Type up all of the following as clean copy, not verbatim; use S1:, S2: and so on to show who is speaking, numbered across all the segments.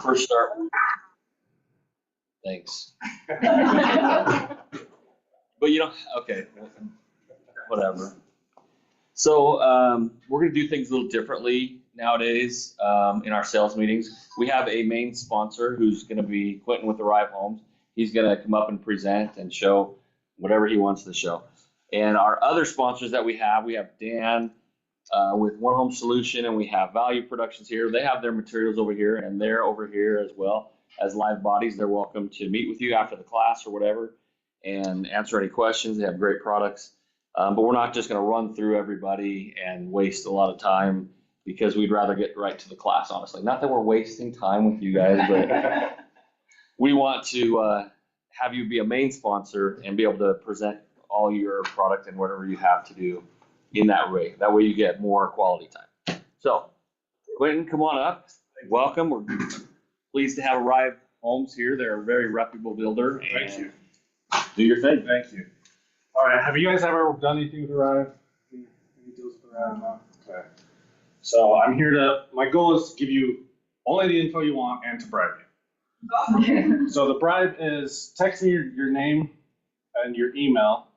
S1: First start. Thanks. But you know, okay, whatever. So we're going to do things a little differently nowadays in our sales meetings. We have a main sponsor who's going to be Quentin with Arrive Homes. He's going to come up and present and show whatever he wants to show. And our other sponsors that we have Dan with One Home Solution, and we have Value Productions here. They have their materials over here, and they're over here as well as live bodies. They're welcome to meet with you after the class or whatever and answer any questions. They have great products. But we're not just going to run through everybody and waste a lot of time because we'd rather get right to the class, honestly. Not that we're wasting time with you guys, but we want to have you be a main sponsor and be able to present all your product and whatever you have to do in that way. That way you get more quality time. So, Quentin, come on up. Welcome. We're pleased to have Arrive Homes here. They're a very reputable builder.
S2: Thank you.
S1: Do your thing.
S2: Thank you. All right, have you guys ever done anything with Arrive? Any deals with Arrive? No? Okay. So I'm here my goal is to give you only the info you want and to bribe you. So the bribe is text me your name and your email,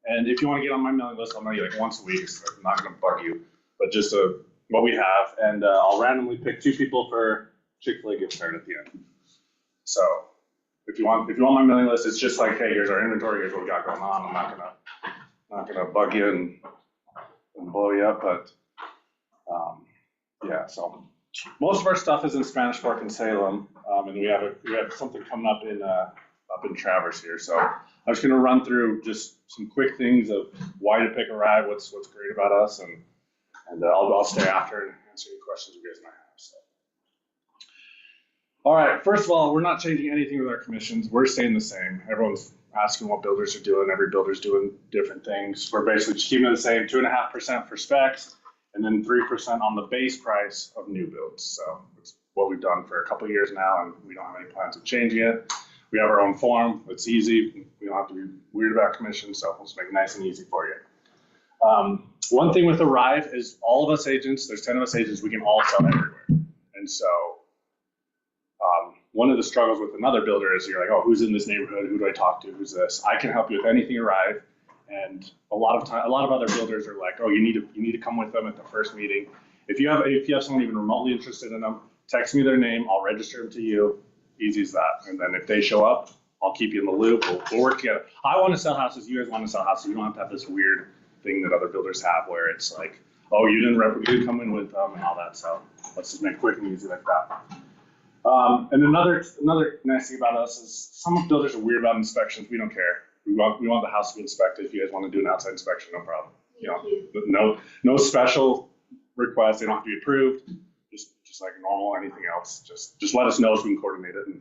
S2: and if you want to get on my mailing list, I'll mail you like once a week, so I'm not going to bug you, but just what we have, and I'll randomly pick 2 people for Chick-fil-A gift card at the end. So if you want my mailing list, it's just like, hey, here's our inventory, here's what we got going on. I'm not gonna bug you and blow you up, but yeah. So most of our stuff is in Spanish Fork and Salem, and we have something coming up in Traverse here. So I'm just gonna run through just some quick things of why to pick Arrive, what's great about us, and I'll stay after and answer any questions you guys might have. So. All right, first of all, we're not changing anything with our commissions. We're staying the same. Everyone's asking what builders are doing. Every builder's doing different things. We're basically just keeping it the same, 2.5% for specs, and then 3% on the base price of new builds. So it's what we've done for a couple of years now, and we don't have any plans of changing it. We have our own form. It's easy. We don't have to be weird about commissions, so we'll just make it nice and easy for you. One thing with Arrive is all of us agents, there's 10 of us agents, we can all sell everywhere. And so one of the struggles with another builder is you're like, oh, who's in this neighborhood? Who do I talk to? Who's this? I can help you with anything Arrive. And a lot of other builders are like, oh, you need to come with them at the first meeting. If you have someone even remotely interested in them, text me their name. I'll register them to you. Easy as that. And then if they show up, I'll keep you in the loop. We'll work together. I want to sell houses. You guys want to sell houses. You don't have to have this weird thing that other builders have where it's like, oh, you didn't come in with them and all that. So let's just make it quick and easy like that. And another nice thing about us is some builders are weird about inspections. We don't care. We want the house to be inspected. If you guys want to do an outside inspection, no problem. No special requests. They don't have to be approved. Just like normal anything else. Just let us know so we can coordinate it and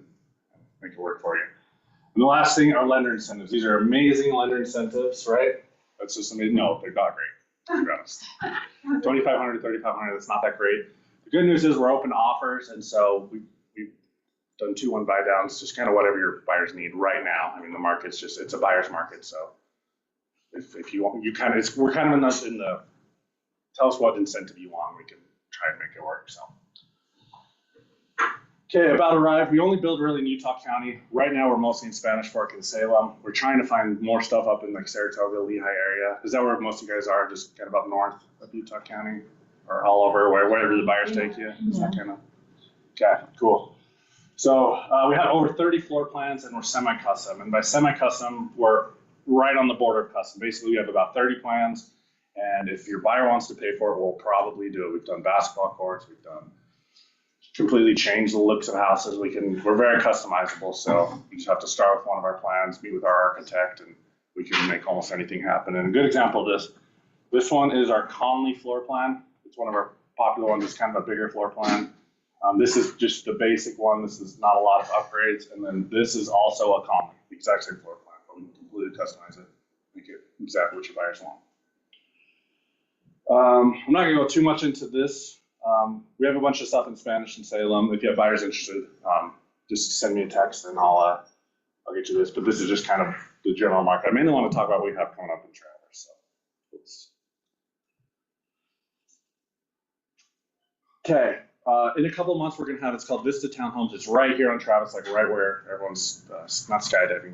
S2: make it work for you. And the last thing are lender incentives. These are amazing lender incentives, right? That's just amazing. No, they're not great. To be honest, 2,500 to 3,500. That's not that great. The good news is we're open to offers, and so we've done 2-1 buy downs, just kind of whatever your buyers need right now. I mean, the market's it's a buyer's market, so if you want, we're kind of in the tell us what incentive you want, we can try and make it work. So, okay, about Arrive, we only build really in Utah County. Right now, we're mostly in Spanish Fork and Salem. We're trying to find more stuff up in like Saratoga, Lehigh area. Is that where most of you guys are? Just kind of up north of Utah County, or all over, wherever the buyers take you? Is that kind of okay? Cool. So we have over 30 floor plans, and we're semi-custom. And by semi-custom, we're right on the border of custom. Basically, we have about 30 plans, and if your buyer wants to pay for it, we'll probably do it. We've done basketball courts. We've done completely changed the looks of houses. We're very customizable, so you just have to start with one of our plans, meet with our architect, and we can make almost anything happen. And a good example of this one is our Conley floor plan. It's one of our popular ones. It's kind of a bigger floor plan. This is just the basic one. This is not a lot of upgrades. And then this is also a Conley, the exact same floor plan, but we can completely customize it, make it exactly what your buyers want. I'm not going to go too much into this. We have a bunch of stuff in Spanish in Salem. If you have buyers interested, just send me a text and I'll get you this. But this is just kind of the general market. I mainly want to talk about what we have coming up in Traverse. So, okay. In a couple of months, we're going to have, it's called Vista Townhomes. It's right here on Travis, like right where everyone's, not skydiving,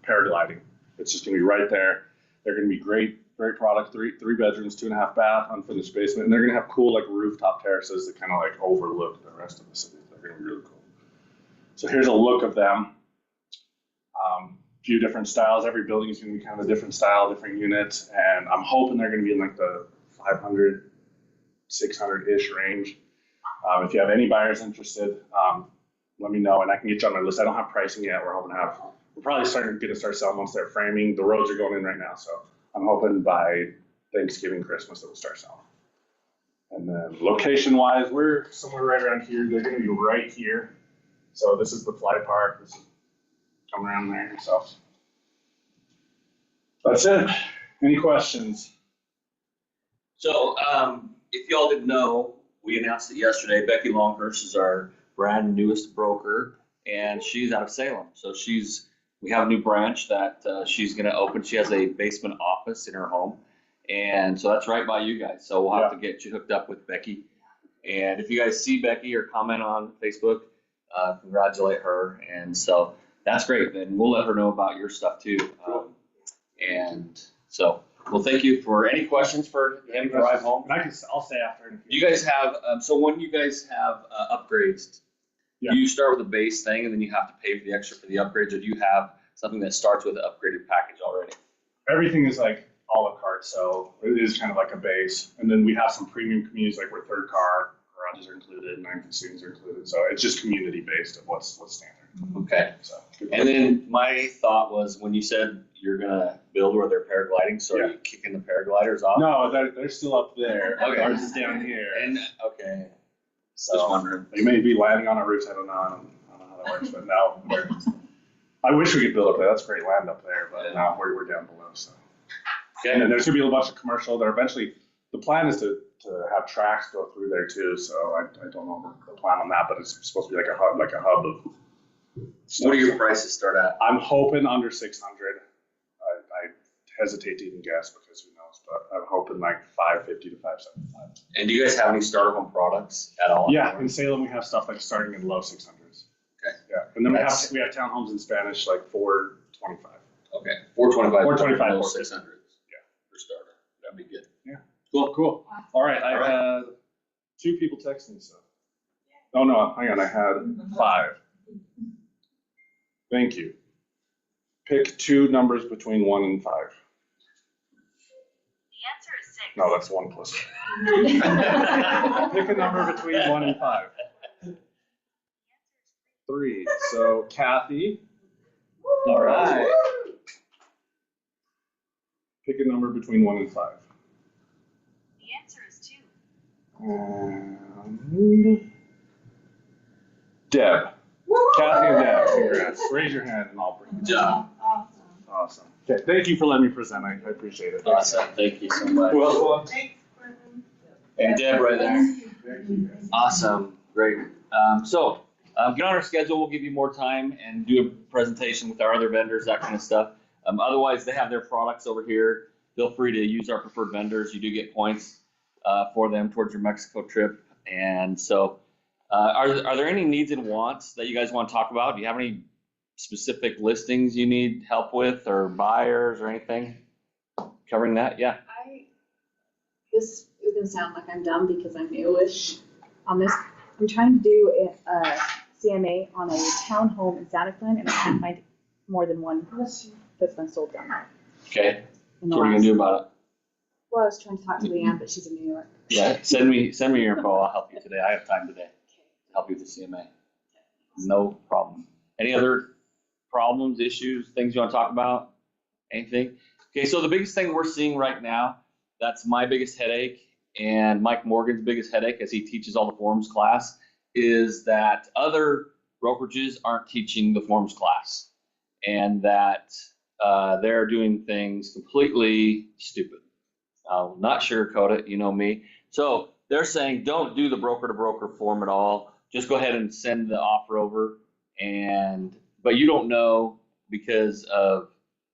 S2: paragliding. It's just going to be right there. They're going to be great product, three bedrooms, 2.5 bath, unfinished basement. And they're going to have cool like rooftop terraces that kind of like overlook the rest of the city. They're going to be really cool. So here's a look of them. Few different styles. Every building is going to be kind of a different style, different units. And I'm hoping they're going to be in like the 500, 600-ish range. If you have any buyers interested, let me know and I can get you on my list. I don't have pricing yet. We're probably going to start selling once they're framing. The roads are going in right now, so I'm hoping by Thanksgiving, Christmas, it will start selling. And then location-wise, we're somewhere right around here. They're going to be right here. So this is the fly park. This is coming around there. So that's it. Any questions?
S1: So if y'all didn't know, we announced it yesterday. Becky Longhurst is our brand newest broker, and she's out of Salem. So we have a new branch that she's going to open. She has a basement office in her home, and so that's right by you guys. So we'll have to get you hooked up with Becky. And if you guys see Becky or comment on Facebook, congratulate her. And so that's great. And we'll let her know about your stuff too. And so, well, thank you. For any questions for him drive home?
S2: And I'll stay after.
S1: You guys have, so when you guys have upgrades, do you start with a base thing and then you have to pay for the extra for the upgrades, or do you have something that starts with an upgraded package already?
S2: Everything is like a la carte, so it is kind of like a base. And then we have some premium communities, like where third car garages are included, 9 students are included. So it's just community based of what's standard.
S1: Okay.
S2: So,
S1: and then my thought was when you said you're gonna build where they're paragliding, so are you kicking the paragliders off?
S2: No, they're still up there.
S1: Okay.
S2: Ours is down here.
S1: And okay. So
S2: just wondering. They may be landing on our roofs. I don't know. I don't know how that works, but no. I wish we could build up there. That's great land up there, but no, we're down below. So. Okay. And then there's gonna be a bunch of commercial there. Eventually, the plan is to have tracks go through there too. So I don't know the plan on that, but it's supposed to be like a hub of.
S1: What do your prices start at?
S2: I'm hoping under 600. I hesitate to even guess because who knows, but I'm hoping like 550 to 575.
S1: And do you guys have any starter home products at all?
S2: Yeah, in Salem we have stuff like starting in low 600s.
S1: Okay.
S2: Yeah, and then we have townhomes in Spanish like 425.
S1: Okay, 425.
S2: 425.
S1: Low 600s.
S2: Yeah,
S1: for starter. That'd be good.
S2: Yeah.
S1: Cool.
S2: All right, I had 2 people text me. So. Oh no, hang on, I had 5. Thank you. Pick 2 numbers between 1 and 5.
S3: The answer is 6.
S2: No, that's 1 plus. Pick a number between 1 and 5. 3. So Kathy.
S1: All right.
S2: Pick a number between 1 and 5.
S3: The answer is 2.
S2: And Deb. Kathy and Deb, congrats. Raise your hand and I'll bring you.
S1: Good job.
S2: Awesome. Okay, thank you for letting me present. I appreciate it.
S1: Awesome. Thank you so much.
S2: Well,
S1: And Deb right there.
S2: thank you.
S1: Awesome. Great. So get on our schedule. We'll give you more time and do a presentation with our other vendors, that kind of stuff. Otherwise, they have their products over here. Feel free to use our preferred vendors. You do get points for them towards your Mexico trip. And so are there any needs and wants that you guys want to talk about? Do you have any specific listings you need help with, or buyers or anything covering that? Yeah.
S4: This is gonna sound like I'm dumb because I'm newish on this. I'm trying to do a CMA on a townhome in Santa Clara, and I can't find more than one that's been sold down there.
S1: Okay. So what are you gonna do about it?
S4: Well, I was trying to talk to Leanne, but she's in New York.
S1: Yeah. Send me your info. I'll help you today. I have time today to help you with the CMA. No problem. Any other problems, issues, things you want to talk about? Anything? Okay, so the biggest thing we're seeing right now, that's my biggest headache and Mike Morgan's biggest headache as he teaches all the forms class, is that other brokerages aren't teaching the forms class, and that they're doing things completely stupid. I'll not sugarcoat it, you know me. So they're saying don't do the broker-to-broker form at all. Just go ahead and send the offer over, but you don't know because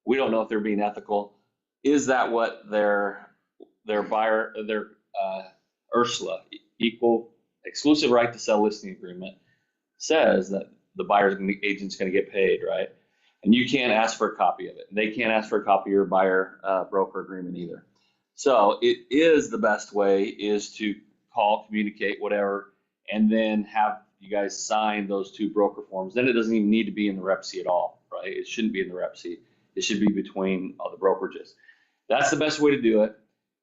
S1: we don't know if they're being ethical. Is that what their buyer, their Ursula, equal exclusive right to sell listing agreement says that the buyer's agent's going to get paid, right? And you can't ask for a copy of it. They can't ask for a copy of your buyer broker agreement either. So it is the best way is to call, communicate, whatever, and then have you guys sign those 2 broker forms. Then it doesn't even need to be in the rep sheet at all, right? It shouldn't be in the rep sheet. It should be between all the brokerages. That's the best way to do it.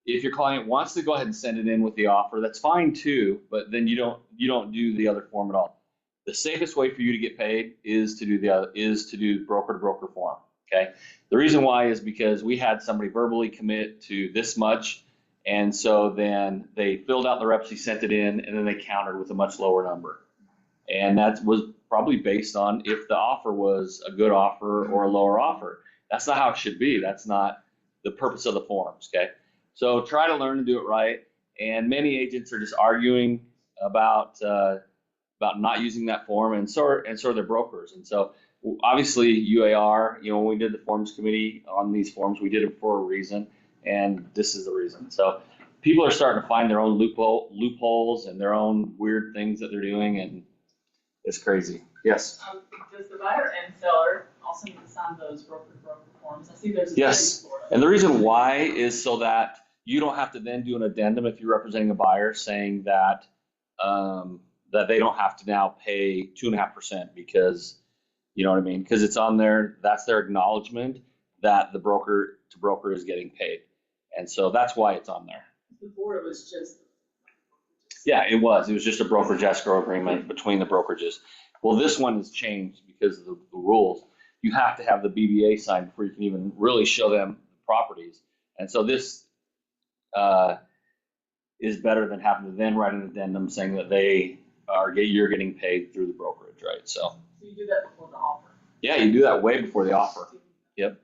S1: If your client wants to go ahead and send it in with the offer, that's fine too, but then you don't do the other form at all. The safest way for you to get paid is to do broker to broker form. Okay. The reason why is because we had somebody verbally commit to this much, and so then they filled out the rep sheet, sent it in, and then they countered with a much lower number. And that was probably based on if the offer was a good offer or a lower offer. That's not how it should be. That's not the purpose of the forms. Okay. So try to learn to do it right. And many agents are just arguing about not using that form, and so are their brokers. And so obviously UAR, when we did the forms committee on these forms, we did it for a reason, and this is the reason. So people are starting to find their own loopholes and their own weird things that they're doing, and it's crazy. Yes.
S5: Does the buyer and seller also need to sign those broker forms? I see there's a
S1: Yes.
S5: for it.
S1: And the reason why is so that you don't have to then do an addendum if you're representing a buyer saying that that they don't have to now pay 2.5% because, you know what I mean? Because it's on there, that's their acknowledgement that the broker to broker is getting paid. And so that's why it's on there.
S5: Before it was just.
S1: Yeah, it was just a brokerage escrow agreement between the brokerages. Well, this one has changed because of the rules. You have to have the BBA signed before you can even really show them the properties. And so this is better than having to then write an addendum saying that you're getting paid through the brokerage, right? So
S5: you do that before the offer.
S1: yeah, you do that way before the offer. Yep.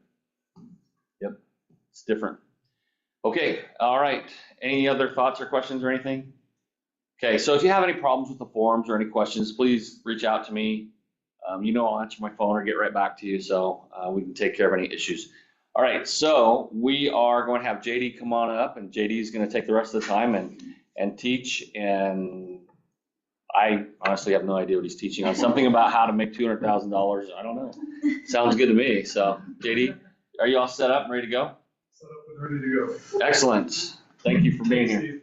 S1: It's different. Okay, all right. Any other thoughts or questions or anything? Okay, so if you have any problems with the forms or any questions, please reach out to me. I'll answer my phone or get right back to you, so we can take care of any issues. All right, so we are going to have JD come on up, and JD is going to take the rest of the time and teach. And I honestly have no idea what he's teaching on. Something about how to make $200,000. I don't know. Sounds good to me. So JD, are you all set up and ready to go?
S6: Set up and ready to go.
S1: Excellent. Thank you for being here.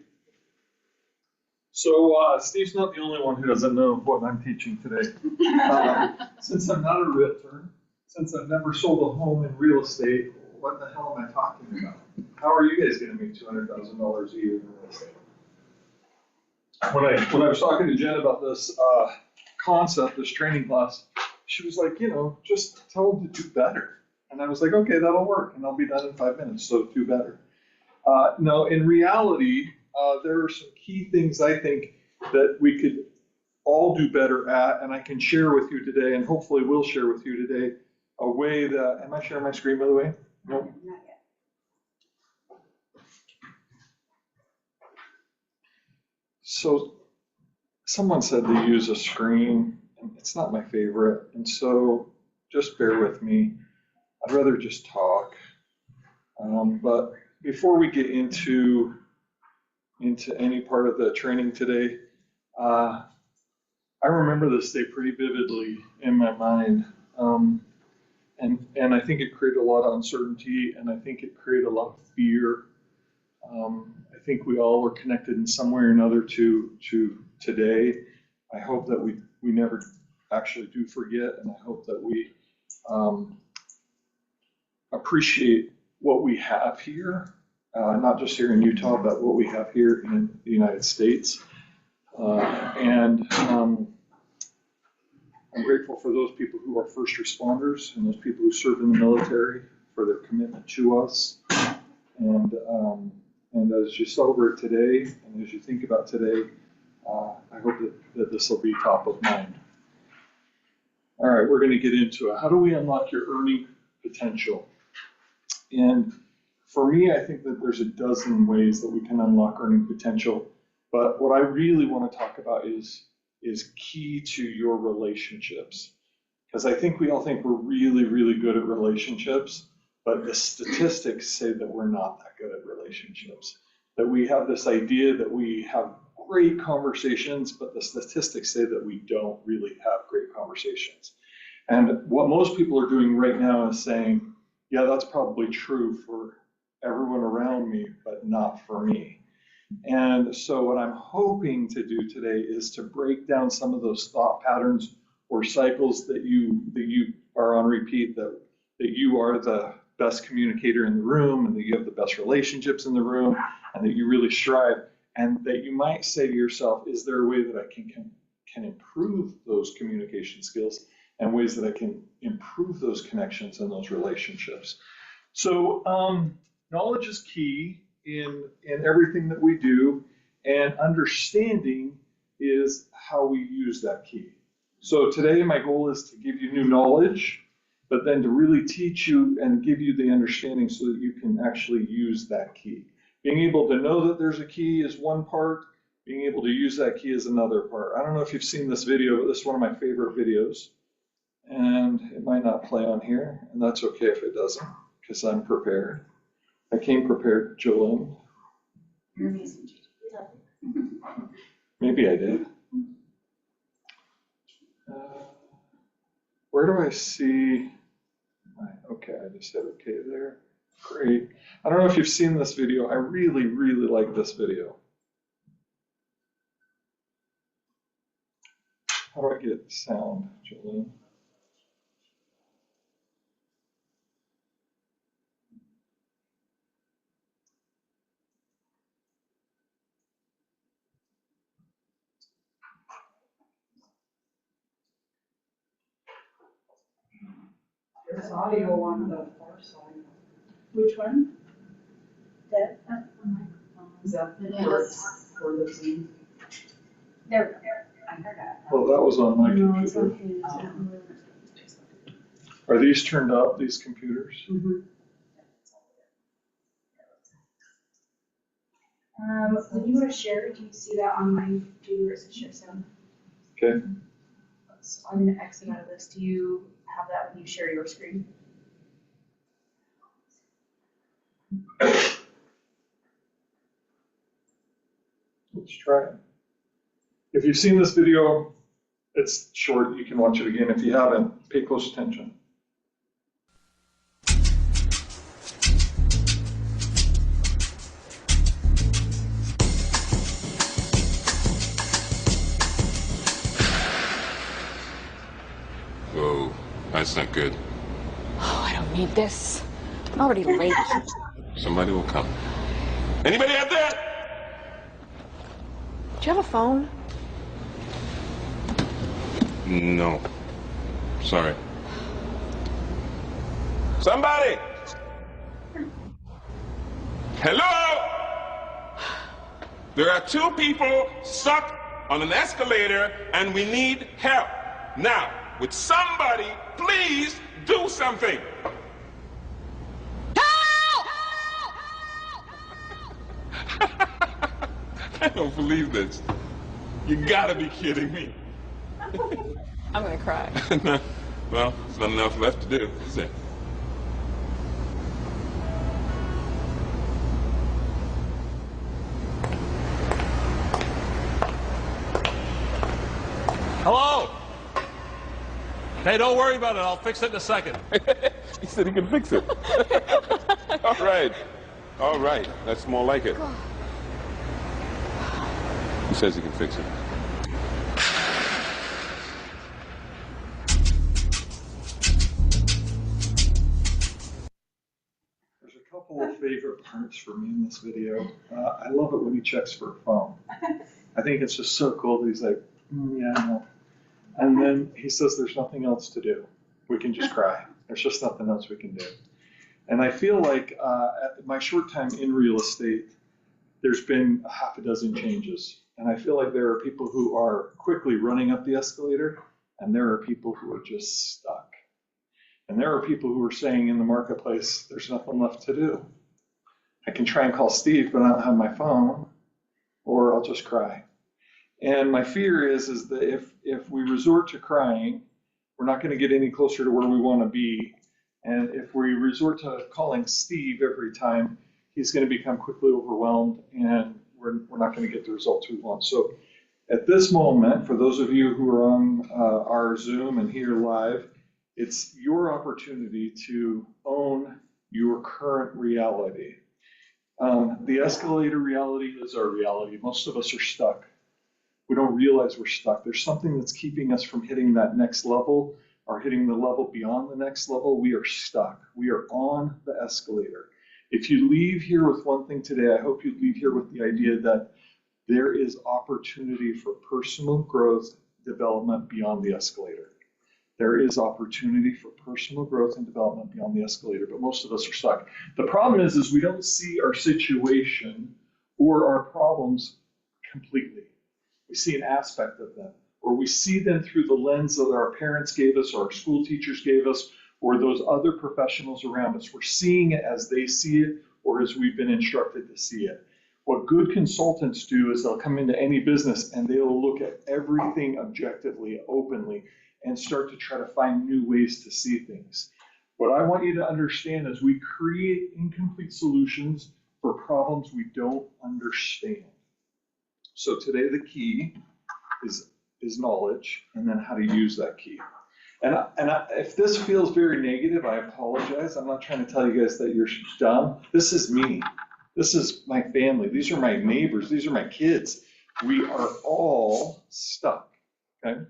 S6: So Steve's not the only one who doesn't know what I'm teaching today. Since I'm not a realtor, since I've never sold a home in real estate, what the hell am I talking about? How are you guys going to make $200,000 a year in real estate? When I was talking to Jen about this concept, this training class, she was like, just tell them to do better. And I was like, okay, that'll work, and I'll be done in 5 minutes, so do better. No, in reality, there are some key things I think that we could all do better at, and I can share with you today, and hopefully will share with you today, a way that, am I sharing my screen, by the way? Nope.
S4: Not yet.
S6: So someone said to use a screen, and it's not my favorite, and so just bear with me. I'd rather just talk. But before we get into any part of the training today, I remember this day pretty vividly in my mind. And I think it created a lot of uncertainty, and I think it created a lot of fear. I think we all were connected in some way or another to today. I hope that we never actually do forget, and I hope that we appreciate what we have here, not just here in Utah, but what we have here in the United States. I'm grateful for those people who are first responders and those people who serve in the military for their commitment to us. And as you celebrate today, and as you think about today, I hope that this will be top of mind. All right, we're going to get into it. How do we unlock your earning potential? And for me, I think that there's a dozen ways that we can unlock earning potential. But what I really want to talk about is key to your relationships. Because I think we all think we're really, really good at relationships, but the statistics say that we're not that good at relationships. That we have this idea that we have a great conversations, but the statistics say that we don't really have great conversations. And what most people are doing right now is saying, yeah, that's probably true for everyone around me, but not for me. And so what I'm hoping to do today is to break down some of those thought patterns or cycles that you are on repeat, that you are the best communicator in the room, and that you have the best relationships in the room, and that you really strive, and that you might say to yourself, is there a way that I can improve those communication skills, and ways that I can improve those connections and those relationships? So knowledge is key in everything that we do, and understanding is how we use that key. So today my goal is to give you new knowledge, but then to really teach you and give you the understanding so that you can actually use that key. Being able to know that there's a key is one part, being able to use that key is another part. I don't know if you've seen this video, but this is one of my favorite videos. And it might not play on here, and that's okay if it doesn't, because I'm prepared. I came prepared, Jolene. Maybe I did. Where do I see? Okay, I just said okay there. Great. I don't know if you've seen this video. I really, really like this video. How do I get sound, Jolene?
S5: There's audio on the far side.
S4: Which one? That?
S5: Is that
S4: Yes.
S5: for the Zoom?
S3: There, I heard that.
S6: Well, that was on my
S4: No, it's
S6: computer.
S4: on his.
S6: Are these turned up, these computers?
S4: When you go to share, do you see that on my computer? It says share sound.
S6: Okay.
S4: So I'm gonna exit out of this. Do you have that when you share your screen?
S6: Let's try it. If you've seen this video, it's short. You can watch it again. If you haven't, pay close attention.
S7: Whoa, that's not good.
S8: Oh, I don't need this. I'm already late.
S7: Somebody will come. Anybody out there?
S8: Do you have a phone?
S7: No. Sorry. Somebody! Hello? There are two people stuck on an escalator and we need help. Now, would somebody please do something? I don't believe this. You gotta be kidding me.
S8: I'm gonna cry.
S7: Well, there's not enough left to do, is there?
S9: Hello? Hey, don't worry about it. I'll fix it in a second.
S7: He said he can fix it. All right. All right. That's more like it. He says he can fix it.
S6: There's a couple of favorite parts for me in this video. I love it when he checks for a phone. I think it's just so cool that he's like, yeah, no. And then he says there's nothing else to do. We can just cry. There's just nothing else we can do. And I feel like at my short time in real estate, there's been a half a dozen changes. And I feel like there are people who are quickly running up the escalator, and there are people who are just stuck. And there are people who are saying in the marketplace, there's nothing left to do. I can try and call Steve, but I don't have my phone, or I'll just cry. And my fear is that if we resort to crying, we're not going to get any closer to where we want to be. And if we resort to calling Steve every time, he's going to become quickly overwhelmed, and we're not going to get the results we want. So at this moment, for those of you who are on our Zoom and here live, it's your opportunity to own your current reality. The escalator reality is our reality. Most of us are stuck. We don't realize we're stuck. There's something that's keeping us from hitting that next level or hitting the level beyond the next level. We are stuck. We are on the escalator. If you leave here with one thing today, I hope you leave here with the idea that there is opportunity for personal growth, development beyond the escalator. There is opportunity for personal growth and development beyond the escalator, but most of us are stuck. The problem is we don't see our situation or our problems completely. We see an aspect of them, or we see them through the lens that our parents gave us, or our school teachers gave us, or those other professionals around us. We're seeing it as they see it, or as we've been instructed to see it. What good consultants do is they'll come into any business and they'll look at everything objectively, openly, and start to try to find new ways to see things. What I want you to understand is we create incomplete solutions for problems we don't understand. So today the key is knowledge, and then how to use that key. If this feels very negative, I apologize. I'm not trying to tell you guys that you're dumb. This is me. This is my family. These are my neighbors. These are my kids. We are all stuck, okay?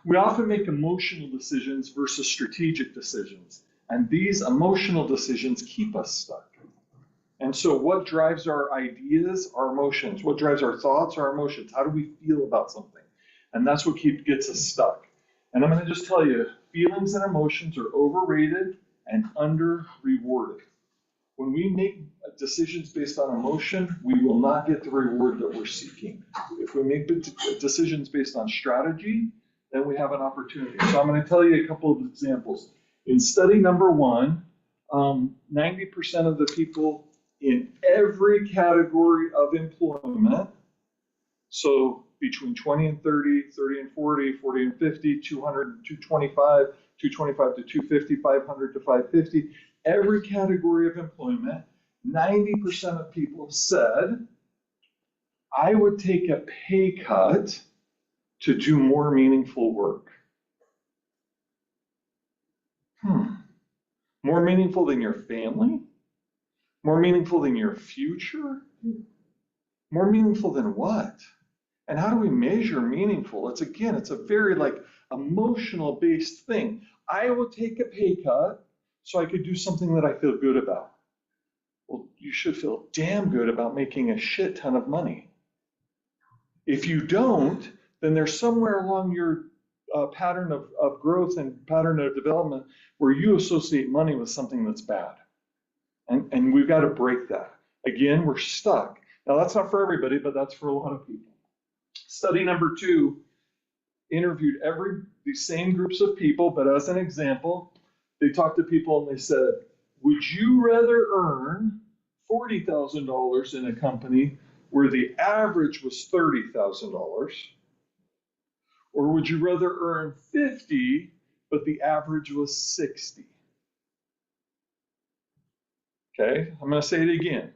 S6: We often make emotional decisions versus strategic decisions, and these emotional decisions keep us stuck. And so what drives our ideas? Our emotions. What drives our thoughts? Our emotions. How do we feel about something? And that's what gets us stuck. And I'm going to just tell you, feelings and emotions are overrated and under-rewarded. When we make decisions based on emotion, we will not get the reward that we're seeking. If we make decisions based on strategy, then we have an opportunity. So I'm going to tell you a couple of examples. In study number 1, 90% of the people in every category of employment, so between 20 and 30, 30 and 40, 40 and 50, 200 and 225, 225 to 250, 500 to 550, every category of employment, 90% of people said, I would take a pay cut to do more meaningful work. More meaningful than your family? More meaningful than your future? More meaningful than what? And how do we measure meaningful? It's a very emotional based thing. I will take a pay cut so I could do something that I feel good about. Well, you should feel damn good about making a shit ton of money. If you don't, then there's somewhere along your pattern of growth and pattern of development where you associate money with something that's bad. And we've got to break that. Again, we're stuck. Now, that's not for everybody, but that's for a lot of people. Study number 2 interviewed these same groups of people, but as an example, they talked to people and they said, would you rather earn $40,000 in a company where the average was $30,000? Or would you rather earn 50, but the average was 60? Okay, I'm going to say it again.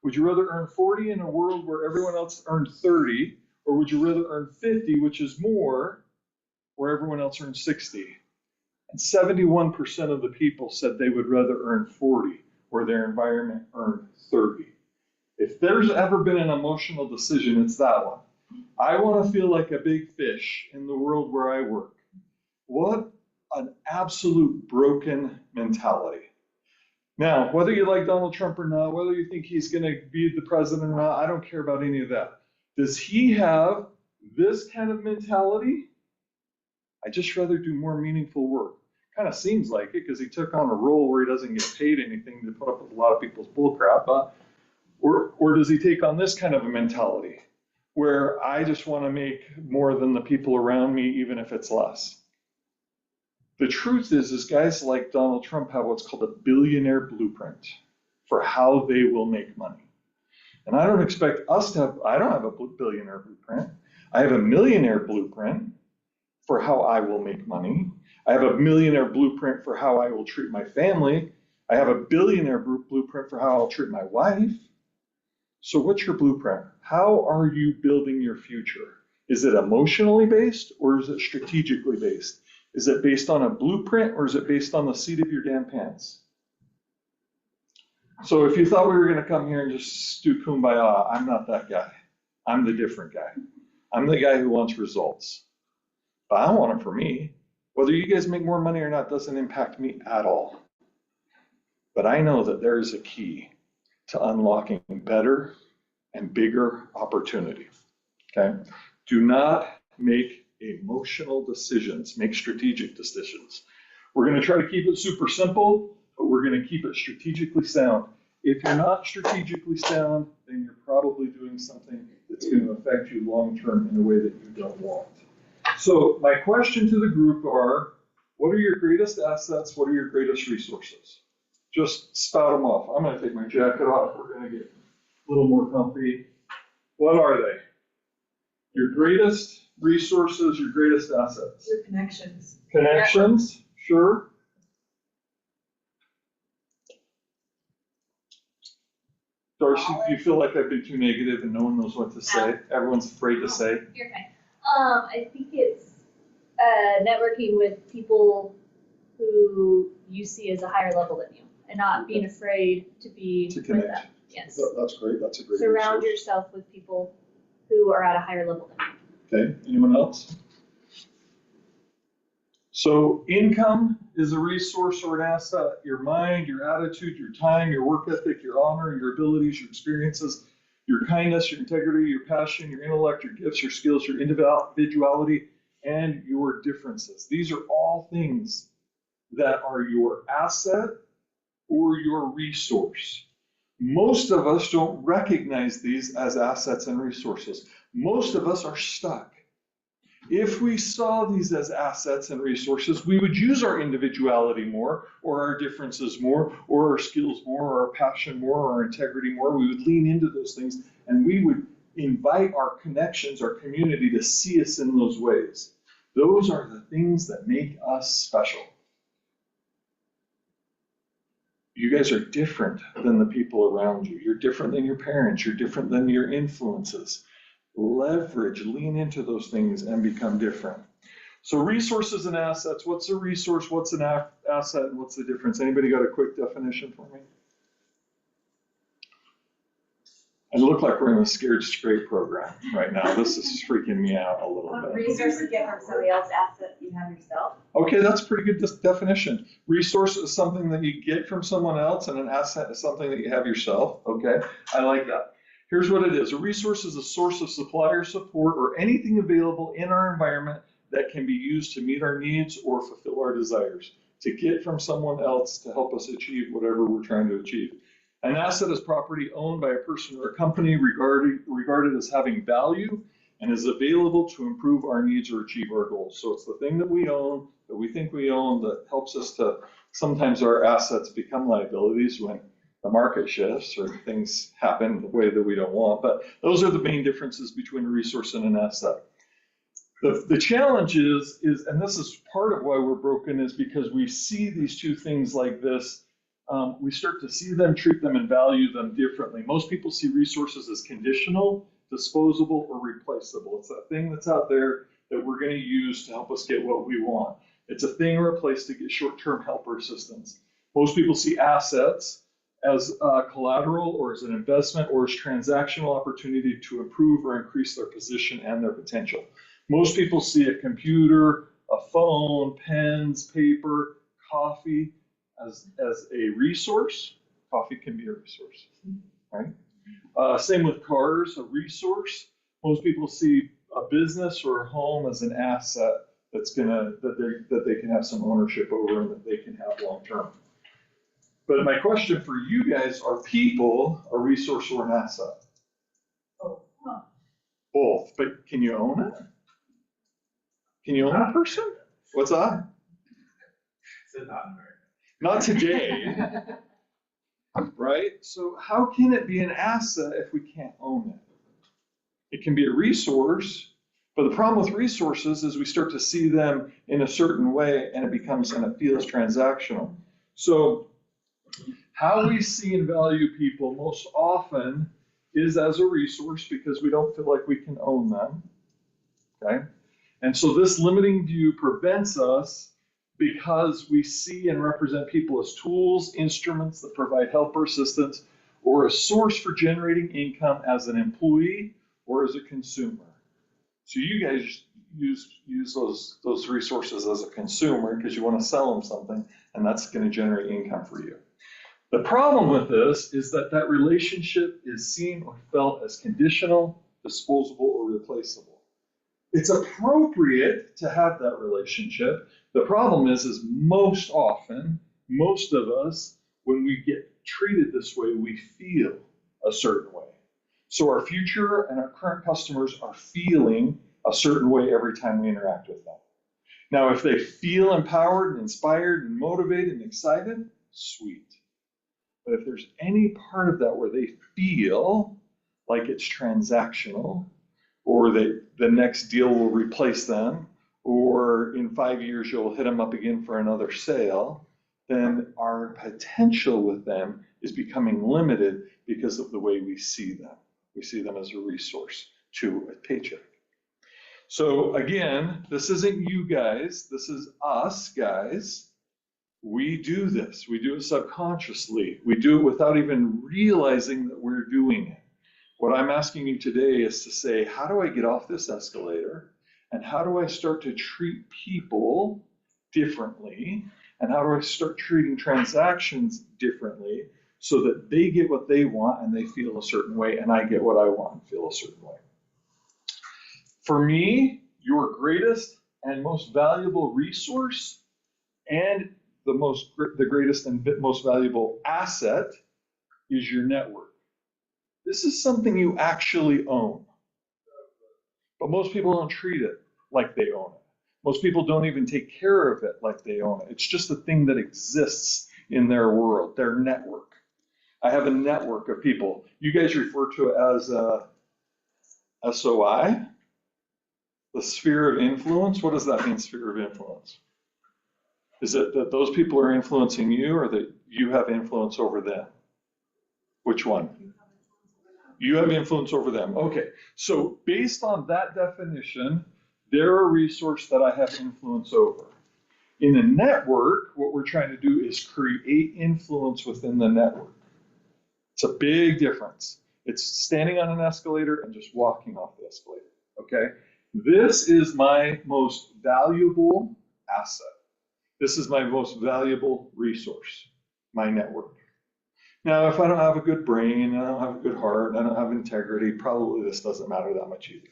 S6: Would you rather earn 40 in a world where everyone else earned 30, or would you rather earn 50, which is more, where everyone else earned 60? And 71% of the people said they would rather earn 40, where their environment earned 30. If there's ever been an emotional decision, it's that one. I want to feel like a big fish in the world where I work. What an absolute broken mentality. Now, whether you like Donald Trump or not, whether you think he's going to be the president or not, I don't care about any of that. Does he have this kind of mentality? I'd just rather do more meaningful work. Kind of seems like it because he took on a role where he doesn't get paid anything to put up with a lot of people's bullcrap. Or does he take on this kind of a mentality where I just want to make more than the people around me, even if it's less? The truth is guys like Donald Trump have what's called a billionaire blueprint for how they will make money. And I don't expect us to have, I don't have a billionaire blueprint. I have a millionaire blueprint for how I will make money. I have a millionaire blueprint for how I will treat my family. I have a billionaire blueprint for how I'll treat my wife. So what's your blueprint? How are you building your future? Is it emotionally based or is it strategically based? Is it based on a blueprint or is it based on the seat of your damn pants? So if you thought we were going to come here and just do kumbaya, I'm not that guy. I'm the different guy. I'm the guy who wants results. But I want them for me. Whether you guys make more money or not doesn't impact me at all. But I know that there is a key to unlocking better and bigger opportunity. Okay? Do not make emotional decisions, make strategic decisions. We're going to try to keep it super simple, but we're going to keep it strategically sound. If you're not strategically sound, then you're probably doing something that's going to affect you long term in a way that you don't want. So my question to the group are, what are your greatest assets? What are your greatest resources? Just spout them off. I'm going to take my jacket off. We're going to get a little more comfy. What are they? Your greatest resources, your greatest assets.
S3: Your connections.
S6: Connections, sure. Darcy, do you feel like I've been too negative and no one knows what to say? Everyone's afraid to say.
S10: You're fine. I think it's networking with people who you see as a higher level than you, and not being afraid to be with
S6: connect.
S10: them. Yes.
S6: That's great. That's a great
S10: Surround
S6: resource.
S10: yourself with people who are at a higher level than you.
S6: Okay, anyone else? So income is a resource or an asset. Your mind, your attitude, your time, your work ethic, your honor, your abilities, your experiences, your kindness, your integrity, your passion, your intellect, your gifts, your skills, your individuality, and your differences. These are all things that are your asset or your resource. Most of us don't recognize these as assets and resources. Most of us are stuck. If we saw these as assets and resources, we would use our individuality more, or our differences more, or our skills more, or our passion more, or our integrity more. We would lean into those things, and we would invite our connections, our community to see us in those ways. Those are the things that make us special. You guys are different than the people around you. You're different than your parents. You're different than your influences. Leverage, lean into those things and become different. So resources and assets, what's a resource, what's an asset, and what's the difference? Anybody got a quick definition for me? I look like we're in a scared straight program right now. This is freaking me out a little bit.
S3: Resource you get from somebody else, asset you have yourself.
S6: Okay, that's a pretty good definition. Resource is something that you get from someone else, and an asset is something that you have yourself. Okay, I like that. Here's what it is. A resource is a source of supply or support or anything available in our environment that can be used to meet our needs or fulfill our desires, to get from someone else to help us achieve whatever we're trying to achieve. An asset is property owned by a person or a company regarded as having value and is available to improve our needs or achieve our goals. So it's the thing that we own, that we think we own, that helps us to, sometimes our assets become liabilities when the market shifts or things happen the way that we don't want. But those are the main differences between a resource and an asset. The challenge is, and this is part of why we're broken, is because we see these two things like this. We start to see them, treat them, and value them differently. Most people see resources as conditional, disposable, or replaceable. It's that thing that's out there that we're going to use to help us get what we want. It's a thing or a place to get short-term help or assistance. Most people see assets as collateral or as an investment or as transactional opportunity to improve or increase their position and their potential. Most people see a computer, a phone, pens, paper, coffee as a resource. Coffee can be a resource, right? Same with cars, a resource. Most people see a business or a home as an asset that they can have some ownership over and that they can have long term. But my question for you guys, are people a resource or an asset?
S3: Oh, huh.
S6: Both, but can you own it? Can you own a person? What's that? Not today, right? So how can it be an asset if we can't own it? It can be a resource, but the problem with resources is we start to see them in a certain way and it feels transactional. So how we see and value people most often is as a resource because we don't feel like we can own them. Okay? And so this limiting view prevents us because we see and represent people as tools, instruments that provide help or assistance, or a source for generating income as an employee or as a consumer. So you guys use those resources as a consumer because you want to sell them something, and that's going to generate income for you. The problem with this is that that relationship is seen or felt as conditional, disposable, or replaceable. It's appropriate to have that relationship. The problem is most often, most of us, when we get treated this way, we feel a certain way. So our future and our current customers are feeling a certain way every time we interact with them. Now, if they feel empowered and inspired and motivated and excited, sweet. But if there's any part of that where they feel like it's transactional, or that the next deal will replace them, or in 5 years you'll hit them up again for another sale, then our potential with them is becoming limited because of the way we see them. We see them as a resource to a paycheck. So again, this isn't you guys, this is us guys. We do this, we do it subconsciously. We do it without even realizing that we're doing it. What I'm asking you today is to say, how do I get off this escalator? And how do I start to treat people differently? And how do I start treating transactions differently so that they get what they want and they feel a certain way, and I get what I want and feel a certain way? For me, your greatest and most valuable resource and the greatest and most valuable asset is your network. This is something you actually own. But most people don't treat it like they own it. Most people don't even take care of it like they own it. It's just a thing that exists in their world, their network. I have a network of people. You guys refer to it as SOI, the sphere of influence. What does that mean, sphere of influence? Is it that those people are influencing you, or that you have influence over them? Which one? You have influence over them. Okay, so based on that definition, they're a resource that I have influence over. In a network, what we're trying to do is create influence within the network. It's a big difference. It's standing on an escalator and just walking off the escalator, okay? This is my most valuable asset. This is my most valuable resource, my network. Now, if I don't have a good brain, I don't have a good heart, I don't have integrity, probably this doesn't matter that much either.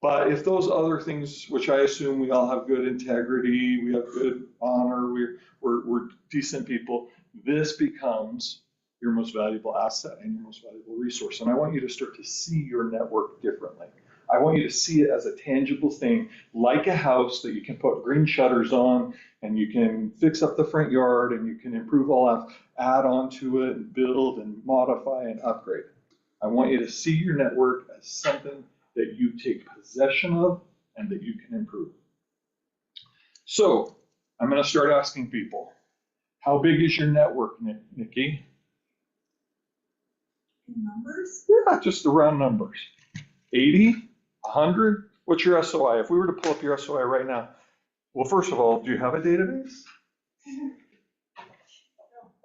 S6: But if those other things, which I assume we all have good integrity, we have good honor, we're decent people, this becomes your most valuable asset and your most valuable resource. And I want you to start to see your network differently. I want you to see it as a tangible thing, like a house that you can put green shutters on, and you can fix up the front yard, and you can improve all that, add on to it, and build and modify and upgrade. I want you to see your network as something that you take possession of and that you can improve. So I'm going to start asking people, how big is your network, Nikki?
S3: In numbers?
S6: Yeah, just around numbers. 80? 100? What's your SOI? If we were to pull up your SOI right now, well, first of all, do you have a database?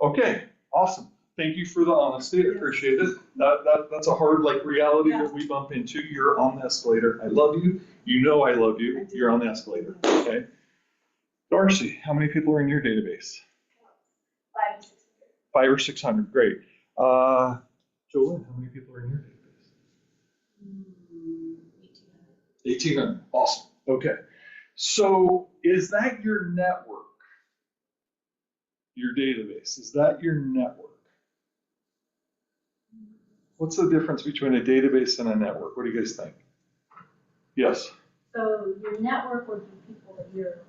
S6: Okay, awesome. Thank you for the honesty. I appreciate it. That's a hard reality that we bump into. You're on the escalator. I love you. You know I love you. You're on the escalator. Okay. Darcy, how many people are in your database? 500 or 600. Great. Jolene, how many people are in your database? 1,800. Awesome. Okay. So is that your network? Your database? Is that your network? What's the difference between a database and a network? What do you guys think? Yes.
S11: So your network would be people that you're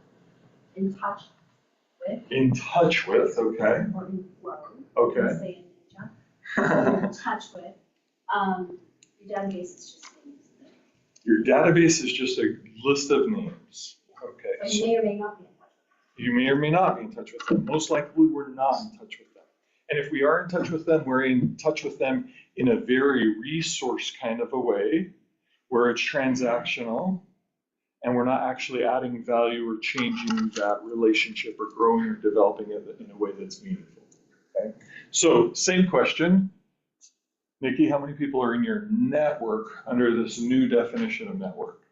S11: in touch with.
S6: In touch with, okay.
S11: Or in flow.
S6: Okay.
S11: Say in you're in touch with. Your database is just names.
S6: Your database is just a list of names. Okay.
S11: So you may or may not be in touch with them.
S6: You may or may not be in touch with them. Most likely we're not in touch with them. And if we are in touch with them, we're in touch with them in a very resource kind of a way, where it's transactional, and we're not actually adding value or changing that relationship or growing or developing it in a way that's meaningful. Okay? So same question. Nikki, how many people are in your network under this new definition of network?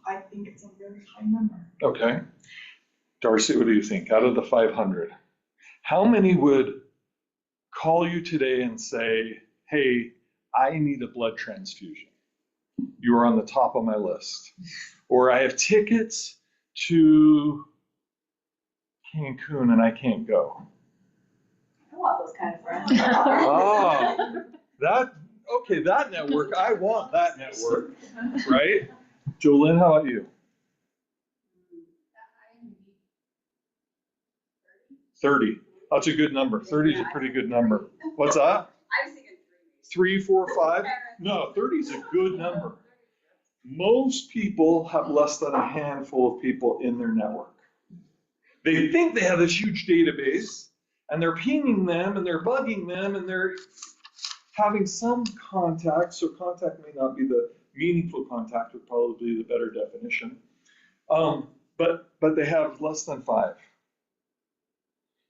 S3: I think it's a very high number.
S6: Okay. Darcy, what do you think? Out of the 500, how many would call you today and say, hey, I need a blood transfusion? You are on the top of my list. Or I have tickets to Cancun and I can't go.
S3: I want those kind of friends.
S6: Oh, that network, I want that network, right? Jolynn, how about you? 30. That's a good number. 30 is a pretty good number. What's that?
S3: I was thinking
S6: 3, 4, 5? No, 30 is a good number. Most people have less than a handful of people in their network. They think they have this huge database, and they're pinging them, and they're bugging them, and they're having some contact. So contact may not be the meaningful contact, would probably be the better definition. But they have less than 5.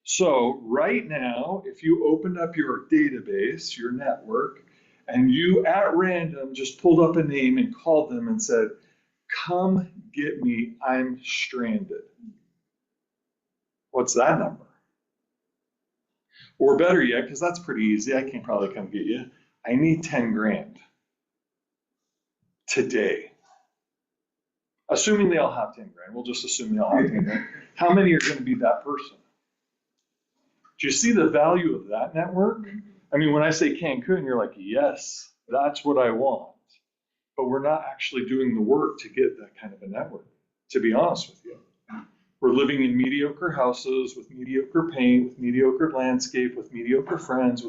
S6: So right now, if you opened up your database, your network, and you at random just pulled up a name and called them and said, come get me, I'm stranded. What's that number? Or better yet, because that's pretty easy, I can probably come get you. I need 10 grand today. Assuming they all have 10 grand, we'll just assume they all have 10 grand. How many are going to be that person? Do you see the value of that network? I mean, when I say Cancun, you're like, yes, that's what I want. But we're not actually doing the work to get that kind of a network, to be honest with you. We're living in mediocre houses with mediocre paint, with mediocre landscape, with mediocre friends,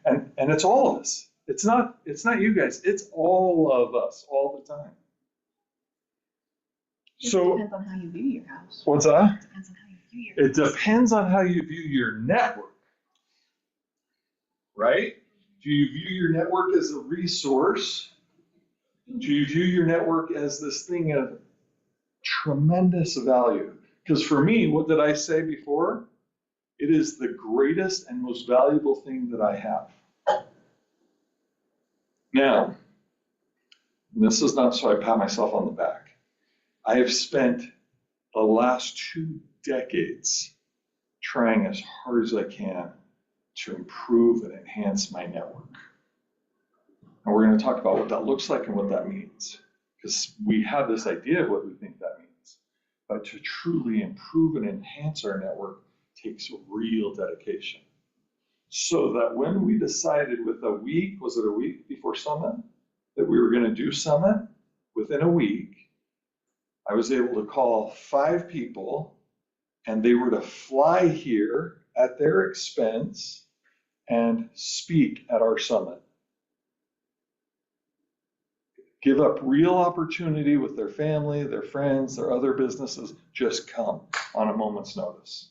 S6: and it's all of us. It's not you guys, it's all of us all the time. So
S4: It depends on how you view your house.
S6: What's that?
S4: It depends on how you view your
S6: It depends on how you view your network, right? Do you view your network as a resource? Do you view your network as this thing of tremendous value? Because for me, what did I say before? It is the greatest and most valuable thing that I have. Now, this is not so I pat myself on the back. I have spent the last 2 decades trying as hard as I can to improve and enhance my network. And we're going to talk about what that looks like and what that means, because we have this idea of what we think that means. But to truly improve and enhance our network takes real dedication. So that when we decided was it a week before Summit, that we were going to do Summit, within a week, I was able to call 5 people, and they were to fly here at their expense and speak at our summit. Give up real opportunity with their family, their friends, their other businesses, just come on a moment's notice.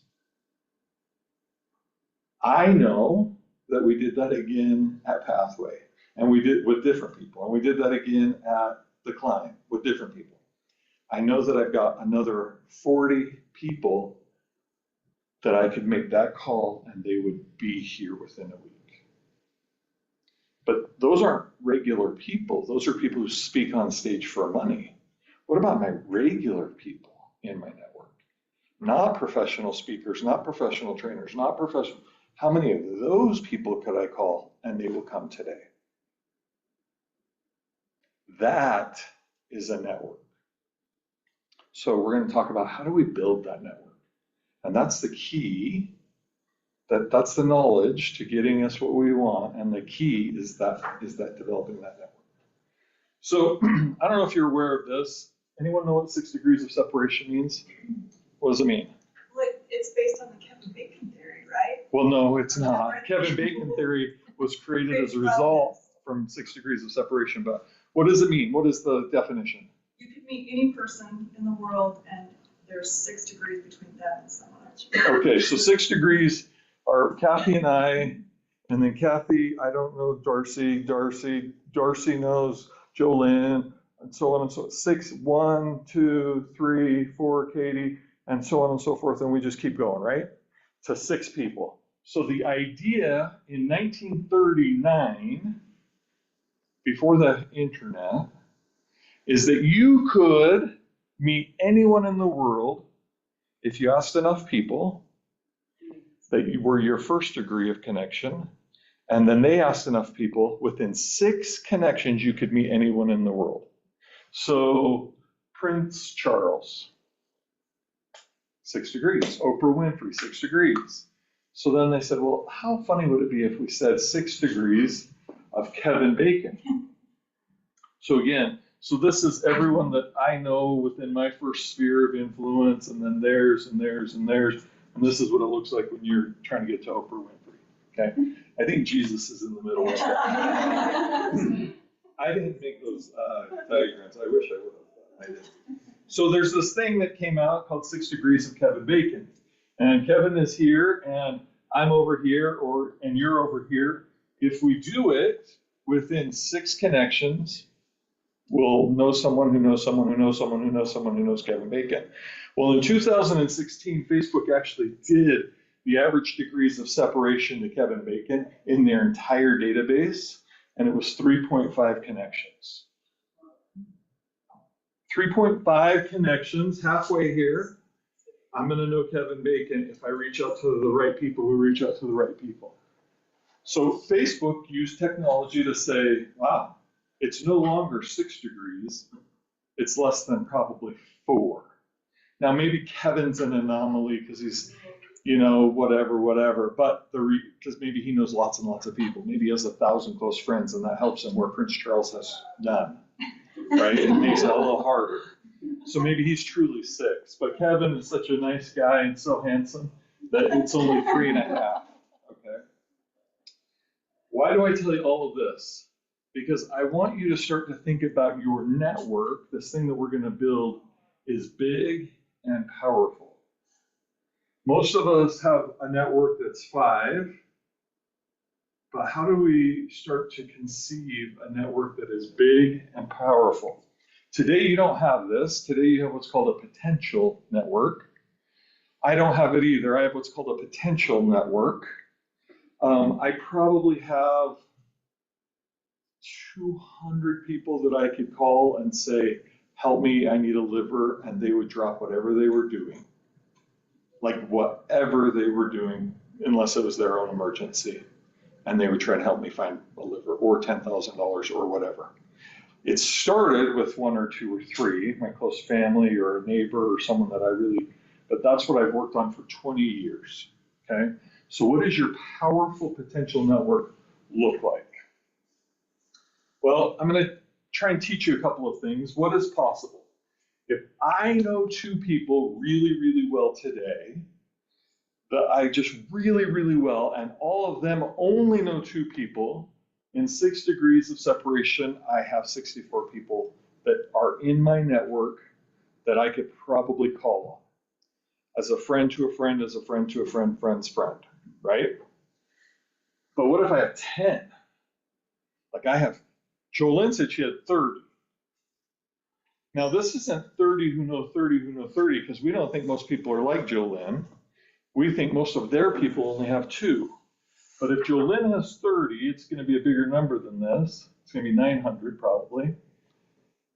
S6: I know that we did that again at Pathway, and we did with different people, and we did that again at The Climb with different people. I know that I've got another 40 people that I could make that call and they would be here within a week. But those aren't regular people. Those are people who speak on stage for money. What about my regular people in my network? Not professional speakers, not professional trainers, not professional. How many of those people could I call and they will come today? That is a network. So we're going to talk about how do we build that network. And that's the key, that's the knowledge to getting us what we want. And the key is that developing that network. So I don't know if you're aware of this. Anyone know what 6 degrees of separation means? What does it mean?
S3: Well, it's based on the Kevin Bacon theory, right?
S6: Well, no, it's not. Kevin Bacon theory was created as a result from 6 degrees of separation. But what does it mean? What is the definition?
S3: You could meet any person in the world and there's 6 degrees between them and someone else.
S6: Okay, so 6 degrees are Kathy and I, and then Kathy, I don't know Darcy knows Jolynn, and so on and so forth. 6, 1, 2, 3, 4, Katie, and so on and so forth, and we just keep going, right? To 6 people. So the idea in 1939, before the internet, is that you could meet anyone in the world if you asked enough people that you were your first degree of connection, and then they asked enough people, within 6 connections, you could meet anyone in the world. So Prince Charles, 6 degrees. Oprah Winfrey, 6 degrees. So then they said, well, how funny would it be if we said 6 degrees of Kevin Bacon? So again, so this is everyone that I know within my first sphere of influence, and then theirs and theirs and theirs. And this is what it looks like when you're trying to get to Oprah Winfrey. Okay? I think Jesus is in the middle of that. I didn't make those diagrams. I wish I would have. I didn't. So there's this thing that came out called 6 degrees of Kevin Bacon. And Kevin is here, and I'm over here, and you're over here. If we do it within 6 connections, we'll know someone who knows someone who knows someone who knows someone who knows Kevin Bacon. Well, in 2016, Facebook actually did the average degrees of separation to Kevin Bacon in their entire database, and it was 3.5 connections. 3.5 connections, halfway here. I'm going to know Kevin Bacon if I reach out to the right people who reach out to the right people. So Facebook used technology to say, wow, it's no longer 6 degrees, it's less than probably 4. Now maybe Kevin's an anomaly because he's, whatever, but because maybe he knows lots and lots of people. Maybe he has 1,000 close friends, and that helps him where Prince Charles has none, right? It makes it a little harder. So maybe he's truly 6, but Kevin is such a nice guy and so handsome that it's only 3.5, okay? Why do I tell you all of this? Because I want you to start to think about your network. This thing that we're going to build is big and powerful. Most of us have a network that's 5, but how do we start to conceive a network that is big and powerful? Today you don't have this. Today you have what's called a potential network. I don't have it either. I have what's called a potential network. I probably have 200 people that I could call and say, help me, I need a liver, and they would drop whatever they were doing. Like whatever they were doing, unless it was their own emergency. And they would try to help me find a liver or $10,000 or whatever. It started with 1 or 2 or 3, my close family or a neighbor or someone that I really, but that's what I've worked on for 20 years, okay? So what does your powerful potential network look like? Well, I'm gonna try and teach you a couple of things. What is possible? If I know 2 people really, really well today, that I just really, really well, and all of them only know 2 people, in 6 degrees of separation, I have 64 people that are in my network that I could probably call on. As a friend to a friend, as a friend to a friend, friend's friend, right? But what if I have 10? Like I have, Jolynn said she had 30. Now this isn't 30 who know 30 who know 30, because we don't think most people are like Jolynn. We think most of their people only have 2. But if Jolynn has 30, it's going to be a bigger number than this. It's going to be 900 probably.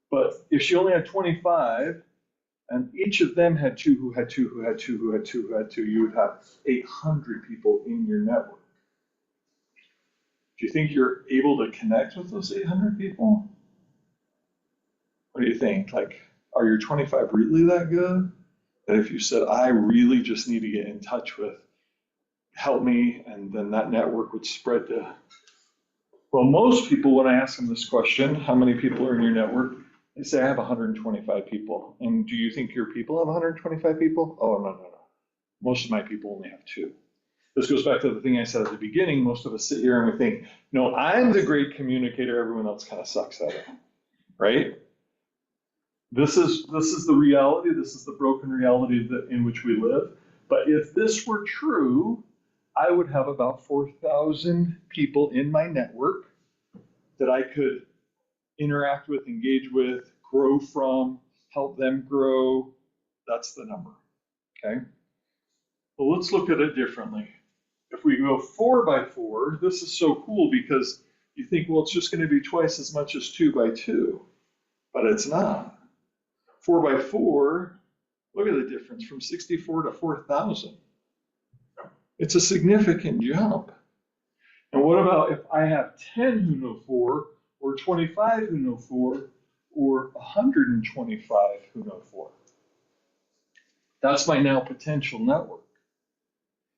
S6: But if she only had 25, and each of them had 2 who had 2 who had 2 who had 2 who had 2, you would have 800 people in your network. Do you think you're able to connect with those 800 people? What do you think? Like, are your 25 really that good? That if you said, I really just need to get in touch with, help me, and then that network would spread to, well, most people, when I ask them this question, how many people are in your network? They say, I have 125 people. And do you think your people have 125 people? Oh, no. Most of my people only have 2. This goes back to the thing I said at the beginning. Most of us sit here and we think, no, I'm the great communicator. Everyone else kind of sucks at it, right? This is the reality. This is the broken reality in which we live. But if this were true, I would have about 4,000 people in my network that I could interact with, engage with, grow from, help them grow. That's the number, okay? Well, let's look at it differently. If we go 4 by 4, this is so cool because you think, well, it's just going to be twice as much as 2 by 2, but it's not. 4 by 4, look at the difference from 64 to 4,000. It's a significant jump. And what about if I have 10 who know 4, or 25 who know 4, or 125 who know 4? That's my now potential network.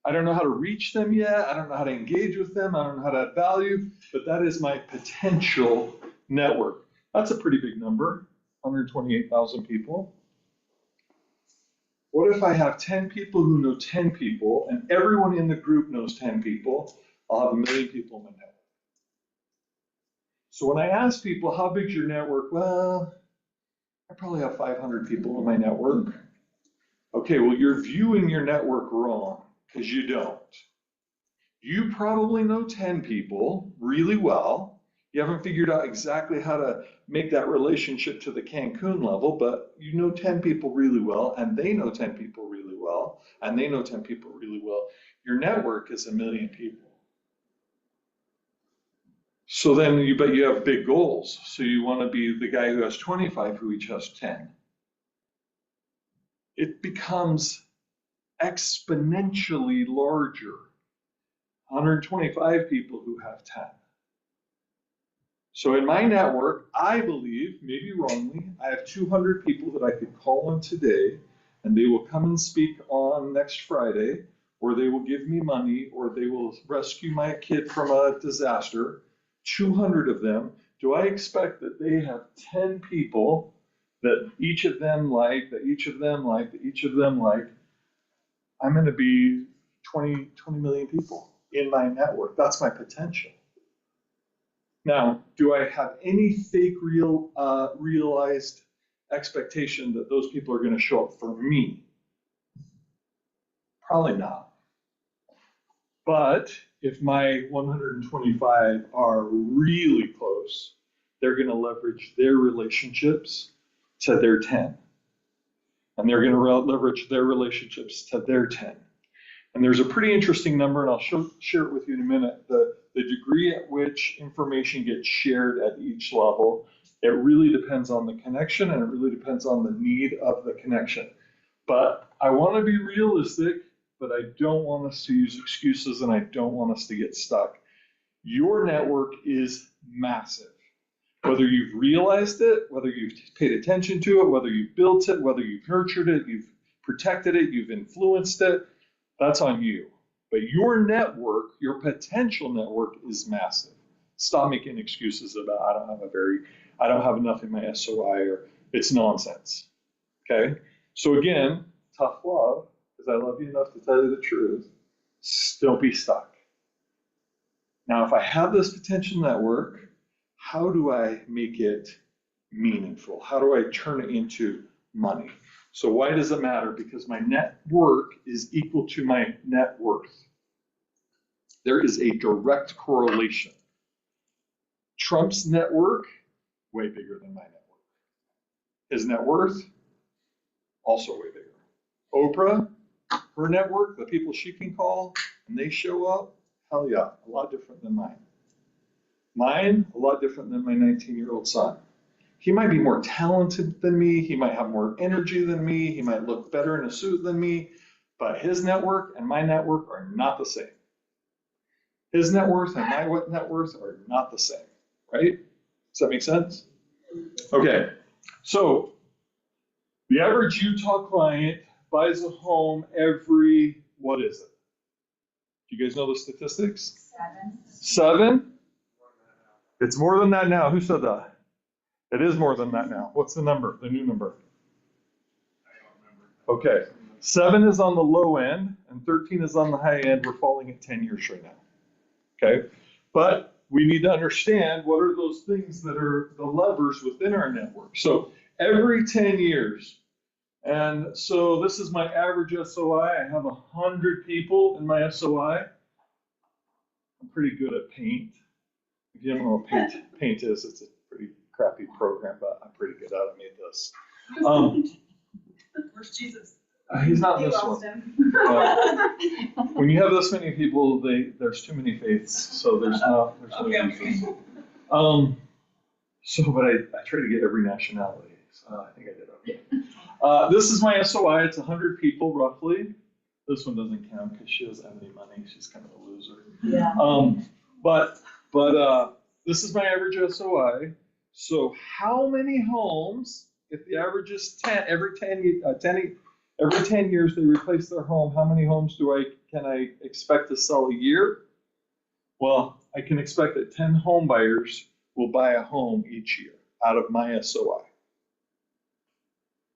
S6: I don't know how to reach them yet. I don't know how to engage with them. I don't know how to add value, but that is my potential network. That's a pretty big number, 128,000 people. What if I have 10 people who know 10 people, and everyone in the group knows 10 people? I'll have 1 million people in my network. So when I ask people, how big's your network? Well, I probably have 500 people in my network. Okay, well, you're viewing your network wrong, because you don't. You probably know 10 people really well. You haven't figured out exactly how to make that relationship to the Cancun level, but you know 10 people really well, and they know 10 people really well, and they know 10 people really well. Your network is 1 million people. So then you have big goals. So you want to be the guy who has 25 who each has 10. It becomes exponentially larger. 125 people who have 10. So in my network, I believe, maybe wrongly, I have 200 people that I could call on today, and they will come and speak on next Friday, or they will give me money, or they will rescue my kid from a disaster. 200 of them. Do I expect that they have 10 people that each of them like, that each of them like, that each of them like? I'm going to be 20 million people in my network. That's my potential. Now, do I have any fake realized expectation that those people are going to show up for me? Probably not. But if my 125 are really close, they're going to leverage their relationships to their 10. And they're going to leverage their relationships to their 10. And there's a pretty interesting number, and I'll share it with you in a minute. The degree at which information gets shared at each level, it really depends on the connection, and it really depends on the need of the connection. But I want to be realistic, but I don't want us to use excuses, and I don't want us to get stuck. Your network is massive. Whether you've realized it, whether you've paid attention to it, whether you've built it, whether you've nurtured it, you've protected it, you've influenced it, that's on you. But your network, your potential network is massive. Stop making excuses about I don't have enough in my SOI, or it's nonsense. Okay? So again, tough love, because I love you enough to tell you the truth. Don't be stuck. Now, if I have this potential network, how do I make it meaningful? How do I turn it into money? So why does it matter? Because my network is equal to my net worth. There is a direct correlation. Trump's network, way bigger than my network. His net worth, also way bigger. Oprah, her network, the people she can call, and they show up, hell yeah, a lot different than mine. Mine, a lot different than my 19-year-old son. He might be more talented than me. He might have more energy than me. He might look better in a suit than me. But his network and my network are not the same. His net worth and my net worth are not the same, right? Does that make sense? Okay, so the average Utah client buys a home every, what is it? Do you guys know the statistics? 7? It's more than that now. Who said that? It is more than that now. What's the number, the new number? Okay, 7 is on the low end and 13 is on the high end. We're falling at 10 years right now. Okay, but we need to understand what are those things that are the levers within our network. So every 10 years, And so this is my average SOI. I have 100 people in my SOI. I'm pretty good at paint. If you don't know what paint is, it's a pretty crappy program, but I'm pretty good at it. I made this.
S3: Where's Jesus?
S6: He's not in this one. When you have this many people, there's too many faiths, so there's no Jesus. But I try to get every nationality, so I think I did okay. This is my SOI. It's 100 people roughly. This one doesn't count because she doesn't have any money. She's kind of a loser.
S3: Yeah.
S6: But this is my average SOI. So how many homes, if the average is 10, every 10 years they replace their home, how many homes can I expect to sell a year? Well, I can expect that 10 home buyers will buy a home each year out of my SOI.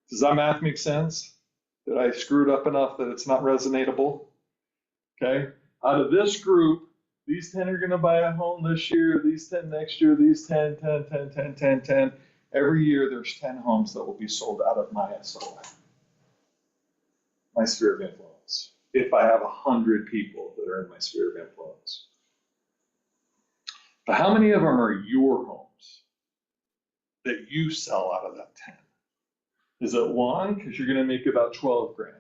S6: Does that math make sense? Did I screw it up enough that it's not resonatable? Okay. Out of this group, these 10 are going to buy a home this year, these 10 next year, these 10. Every year there's 10 homes that will be sold out of my SOI, my sphere of influence, if I have 100 people that are in my sphere of influence. But how many of them are your homes that you sell out of that 10? Is it 1? Because you're going to make about 12 grand.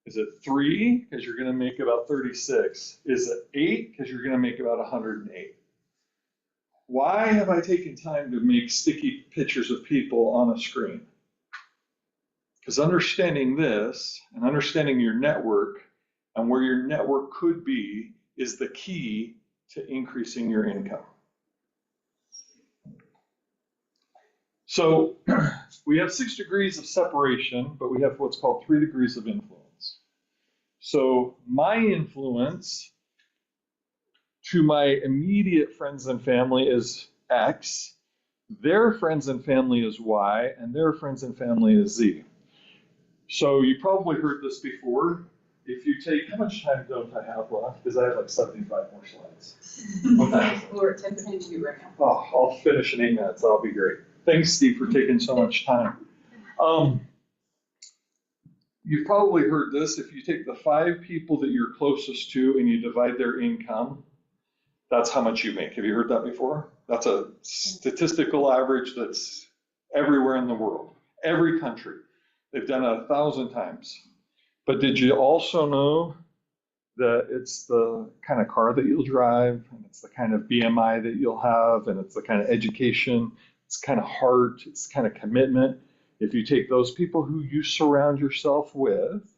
S6: Is it 3? Because you're going to make about 36. Is it 8? Because you're going to make about 108. Why have I taken time to make sticky pictures of people on a screen? Because understanding this and understanding your network and where your network could be is the key to increasing your income. So we have 6 degrees of separation, but we have what's called 3 degrees of influence. So my influence to my immediate friends and family is X, their friends and family is Y, and their friends and family is Z. So you probably heard this before. If you take, how much time don't I have left? Because I have like 75 more slides.
S5: We're at 10:52 right now.
S6: Oh, I'll finish in 8 minutes. That'll be great. Thanks, Steve, for taking so much time. You've probably heard this. If you take the 5 people that you're closest to and you divide their income, that's how much you make. Have you heard that before? That's a statistical average that's everywhere in the world, every country. They've done it 1,000 times. But did you also know that it's the kind of car that you'll drive, and it's the kind of BMI that you'll have, and it's the kind of education, it's kind of heart, it's kind of commitment. If you take those people who you surround yourself with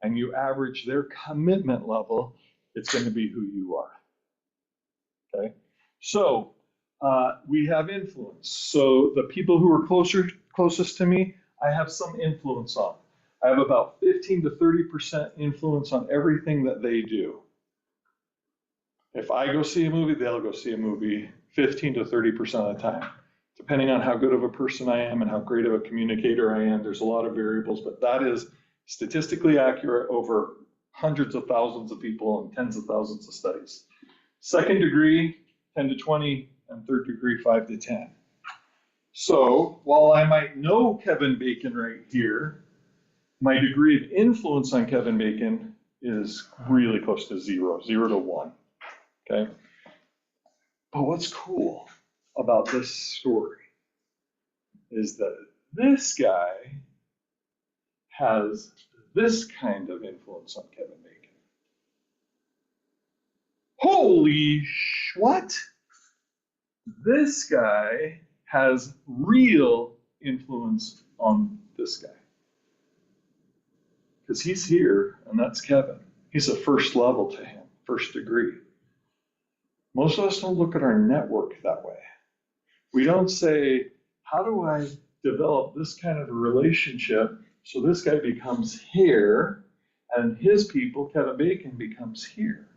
S6: and you average their commitment level, it's going to be who you are. Okay? So we have influence. So the people who are closest to me, I have some influence on. I have about 15 to 30% influence on everything that they do. If I go see a movie, they'll go see a movie 15 to 30% of the time. Depending on how good of a person I am and how great of a communicator I am, there's a lot of variables, but that is statistically accurate over hundreds of thousands of people and tens of thousands of studies. Second degree, 10 to 20, and third degree, 5 to 10. So while I might know Kevin Bacon right here, my degree of influence on Kevin Bacon is really close to 0 to 1, okay? But what's cool about this story is that this guy has this kind of influence on Kevin Bacon. Holy what? This guy has real influence on this guy. Because he's here, and that's Kevin. He's a first level to him, first degree. Most of us don't look at our network that way. We don't say, how do I develop this kind of a relationship so this guy becomes here, and his people, Kevin Bacon, becomes here?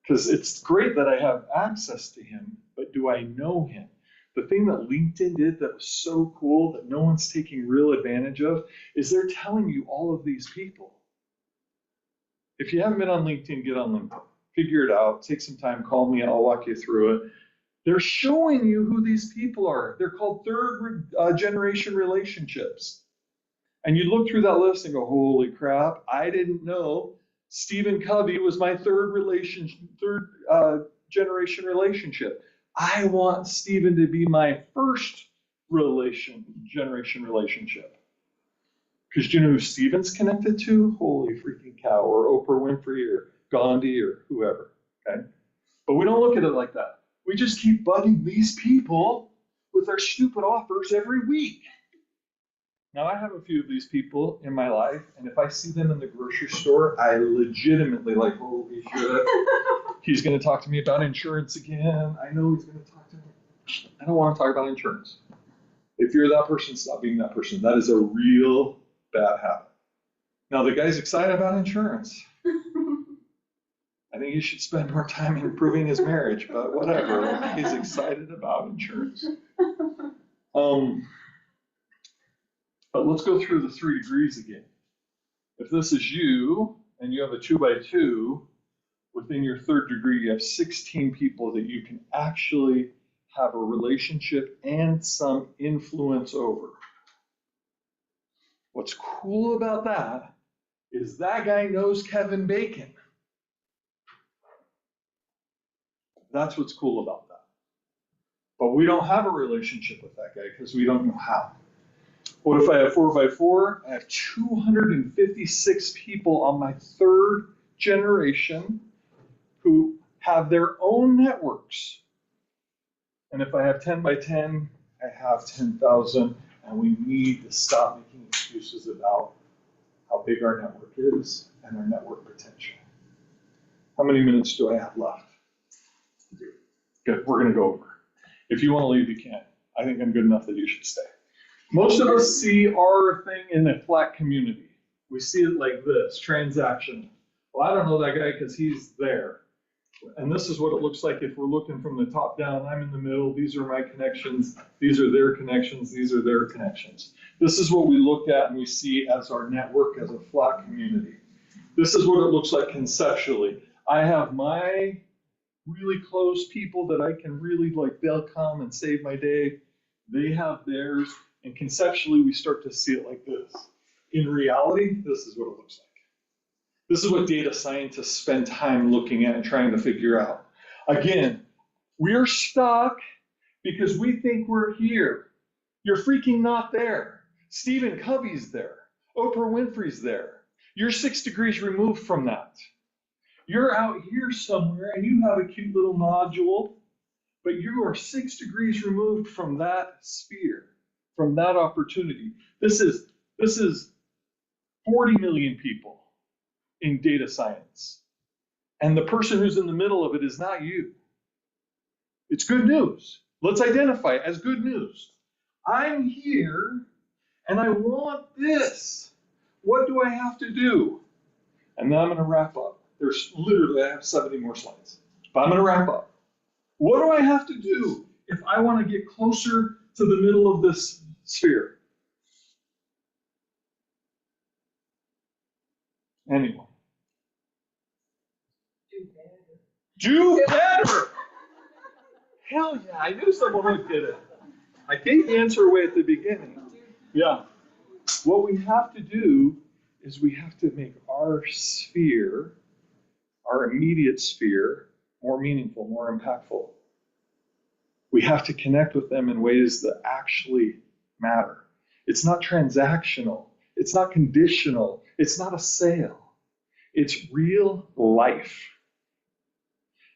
S6: Because it's great that I have access to him, but do I know him? The thing that LinkedIn did that was so cool that no one's taking real advantage of is they're telling you all of these people. If you haven't been on LinkedIn, get on LinkedIn. Figure it out. Take some time. Call me. I'll walk you through it. They're showing you who these people are. They're called third generation relationships. And you look through that list and go, holy crap, I didn't know Stephen Covey was my third generation relationship. I want Stephen to be my first generation relationship. Because do you know who Stephen's connected to? Holy freaking cow, or Oprah Winfrey or Gandhi or whoever, okay? But we don't look at it like that. We just keep bugging these people with our stupid offers every week. Now, I have a few of these people in my life, and if I see them in the grocery store, I legitimately like, holy shit, he's going to talk to me about insurance again. I know he's going to talk to me. I don't want to talk about insurance. If you're that person, stop being that person. That is a real bad habit. Now, the guy's excited about insurance. I think he should spend more time improving his marriage, but whatever. He's excited about insurance. But let's go through the 3 degrees again. If this is you, and you have a 2x2, within your 3rd degree, you have 16 people that you can actually have a relationship and some influence over. What's cool about that is that guy knows Kevin Bacon. That's what's cool about that. But we don't have a relationship with that guy because we don't know how. What if I have 4x4? I have 256 people on my 3rd generation who have their own networks. And if I have 10x10, I have 10,000, and we need to stop making excuses about how big our network is and our network potential. How many minutes do I have left? Good, we're gonna go over. If you wanna leave, you can. I think I'm good enough that you should stay. Most of us see our thing in a flat community. We see it like this, transactional. Well, I don't know that guy because he's there. And this is what it looks like if we're looking from the top down. I'm in the middle. These are my connections. These are their connections. These are their connections. This is what we look at and we see as our network as a flat community. This is what it looks like conceptually. I have my really close people that I can really like, they'll come and save my day. They have theirs. And conceptually, we start to see it like this. In reality, this is what it looks like. This is what data scientists spend time looking at and trying to figure out. Again, we're stuck because we think we're here. You're freaking not there. Stephen Covey's there. Oprah Winfrey's there. You're 6 degrees removed from that. You're out here somewhere and you have a cute little nodule, but you are 6 degrees removed from that sphere, from that opportunity. This is 40 million people in data science. And the person who's in the middle of it is not you. It's good news. Let's identify it as good news. I'm here and I want this. What do I have to do? And then I'm going to wrap up. There's literally, I have 70 more slides, but I'm going to wrap up. What do I have to do if I want to get closer to the middle of this sphere? Anyone? Do better. Hell yeah, I knew someone would get it. I gave the answer away at the beginning. Yeah. What we have to do is we have to make our sphere, our immediate sphere, more meaningful, more impactful. We have to connect with them in ways that actually matter. It's not transactional. It's not conditional. It's not a sale. It's real life.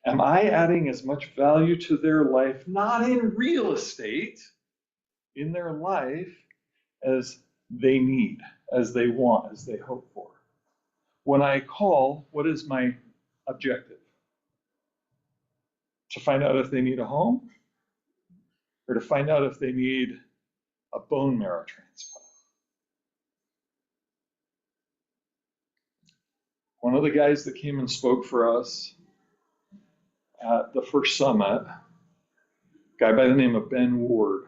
S6: Am I adding as much value to their life, not in real estate, in their life, as they need, as they want, as they hope for? When I call, what is my objective? To find out if they need a home, or to find out if they need a bone marrow transplant? One of the guys that came and spoke for us at the first summit, a guy by the name of Ben Ward,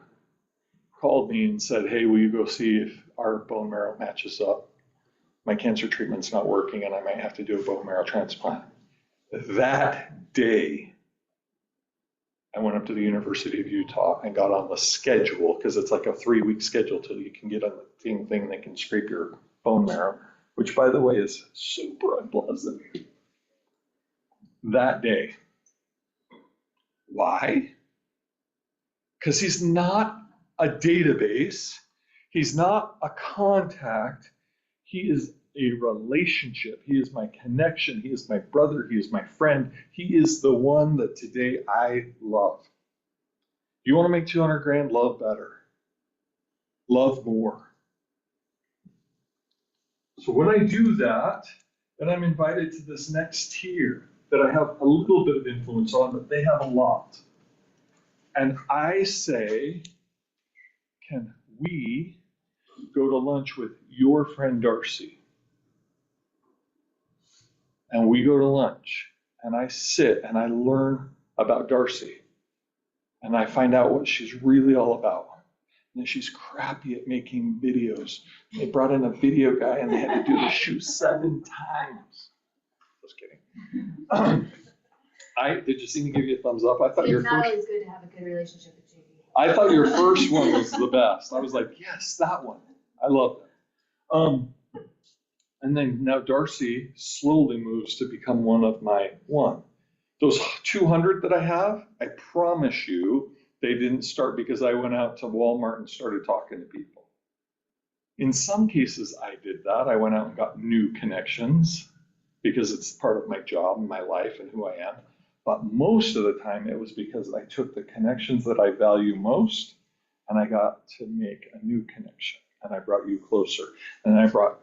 S6: called me and said, hey, will you go see if our bone marrow matches up? My cancer treatment's not working and I might have to do a bone marrow transplant. That day, I went up to the University of Utah and got on the schedule, because it's like a 3-week schedule till you can get on the thing that can scrape your bone marrow, which, by the way, is super unpleasant. That day. Why? Because he's not a database. He's not a contact. He is a relationship. He is my connection. He is my brother. He is my friend. He is the one that today I love. You want to make 200 grand? Love better. Love more. So when I do that, then I'm invited to this next tier that I have a little bit of influence on, but they have a lot. And I say, can we go to lunch with your friend Darcy? And we go to lunch, and I sit and I learn about Darcy. And I find out what she's really all about. And she's crappy at making videos. They brought in a video guy and they had to do the shoot 7 times. Just kidding. Did you see me give you a thumbs up? I thought your
S11: It's not
S6: first.
S11: always good to have a good relationship with JD.
S6: I thought your first one was the best. I was like, yes, that one. I love that. And then now Darcy slowly moves to become one of my one. Those 200 that I have, I promise you, they didn't start because I went out to Walmart and started talking to people. In some cases, I did that. I went out and got new connections because it's part of my job and my life and who I am. But most of the time, it was because I took the connections that I value most and I got to make a new connection. And I brought you closer. And I brought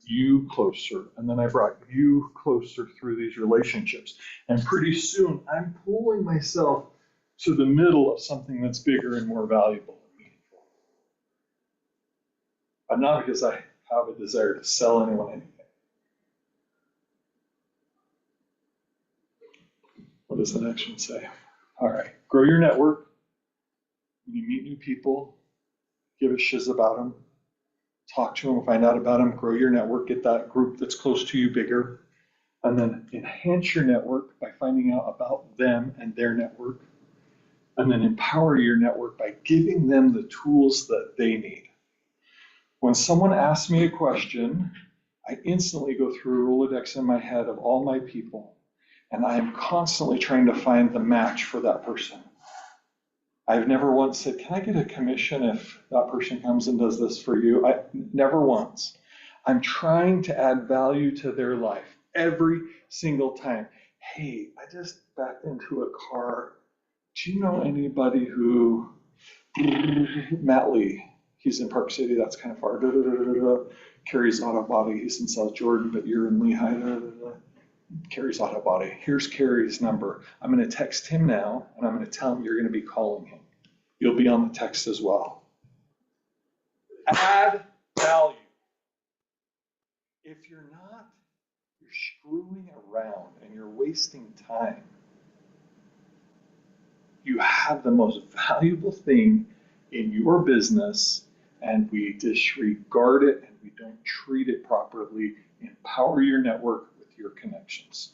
S6: you closer. And then I brought you closer through these relationships. And pretty soon, I'm pulling myself to the middle of something that's bigger and more valuable and meaningful. But not because I have a desire to sell anyone anything. What does the next one say? All right, grow your network. When you meet new people, give a shiz about them. Talk to them, find out about them, grow your network, get that group that's close to you bigger. And then enhance your network by finding out about them and their network. And then empower your network by giving them the tools that they need. When someone asks me a question, I instantly go through a Rolodex in my head of all my people. And I am constantly trying to find the match for that person. I've never once said, can I get a commission if that person comes and does this for you? Never once. I'm trying to add value to their life every single time. Hey, I just backed into a car. Do you know anybody who, Matt Lee, he's in Park City, that's kind of far. Carrie's Auto Body, he's in South Jordan, but you're in Lehigh. Carrie's Auto Body. Here's Carrie's number. I'm going to text him now, and I'm going to tell him you're going to be calling him. You'll be on the text as well. Add value. If you're not, you're screwing around and you're wasting time. You have the most valuable thing in your business, and we disregard it and we don't treat it properly. Empower your network with your connections.